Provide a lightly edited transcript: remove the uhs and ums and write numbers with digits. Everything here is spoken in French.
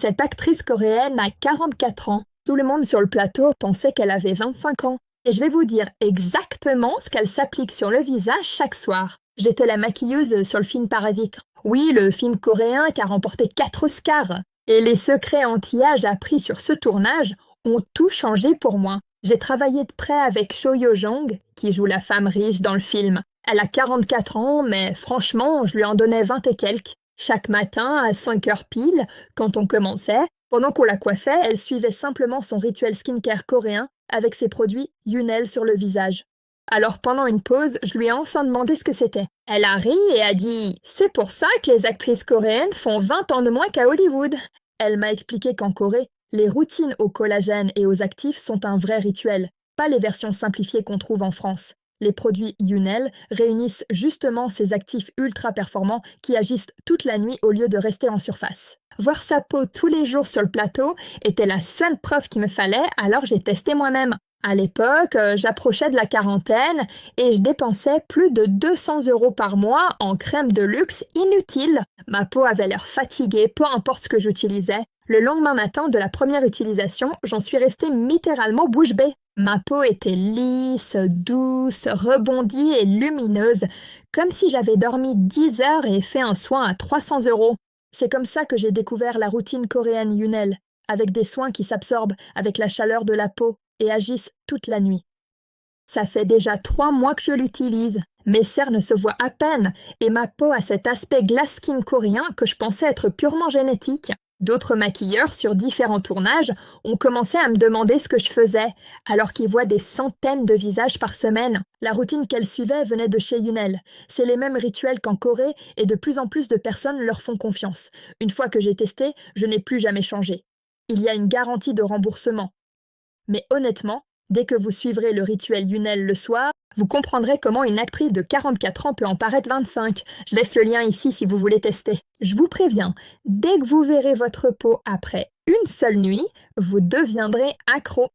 Cette actrice coréenne a 44 ans. Tout le monde sur le plateau pensait qu'elle avait 25 ans. Et je vais vous dire exactement ce qu'elle s'applique sur le visage chaque soir. J'étais la maquilleuse sur le film Parasite. Oui, le film coréen qui a remporté 4 Oscars. Et les secrets anti-âge appris sur ce tournage ont tout changé pour moi. J'ai travaillé de près avec Cho Yo-jong, qui joue la femme riche dans le film. Elle a 44 ans, mais franchement, je lui en donnais 20 et quelques. Chaque matin, à 5 heures pile, quand on commençait, pendant qu'on la coiffait, elle suivait simplement son rituel skincare coréen avec ses produits Yunel sur le visage. Alors pendant une pause, je lui ai enfin demandé ce que c'était. Elle a ri et a dit « C'est pour ça que les actrices coréennes font 20 ans de moins qu'à Hollywood ». Elle m'a expliqué qu'en Corée, les routines au collagène et aux actifs sont un vrai rituel, pas les versions simplifiées qu'on trouve en France. Les produits Yunel réunissent justement ces actifs ultra performants qui agissent toute la nuit au lieu de rester en surface. Voir sa peau tous les jours sur le plateau était la seule preuve qu'il me fallait, alors j'ai testé moi-même. À l'époque, j'approchais de la quarantaine et je dépensais plus de 200 € par mois en crème de luxe inutile. Ma peau avait l'air fatiguée, peu importe ce que j'utilisais. Le lendemain matin de la première utilisation, j'en suis restée littéralement bouche bée. Ma peau était lisse, douce, rebondie et lumineuse, comme si j'avais dormi 10 heures et fait un soin à 300 €. C'est comme ça que j'ai découvert la routine coréenne Yunel, avec des soins qui s'absorbent avec la chaleur de la peau et agissent toute la nuit. Ça fait déjà 3 mois que je l'utilise. Mes cernes se voient à peine et ma peau a cet aspect glass skin coréen que je pensais être purement génétique. D'autres maquilleurs sur différents tournages ont commencé à me demander ce que je faisais, alors qu'ils voient des centaines de visages par semaine. La routine qu'elle suivait venait de chez Yunel. C'est les mêmes rituels qu'en Corée et de plus en plus de personnes leur font confiance. Une fois que j'ai testé, je n'ai plus jamais changé. Il y a une garantie de remboursement. Mais honnêtement, dès que vous suivrez le rituel Yunel le soir, vous comprendrez comment une actrice de 44 ans peut en paraître 25. Je laisse le lien ici si vous voulez tester. Je vous préviens, dès que vous verrez votre peau après une seule nuit, vous deviendrez accro.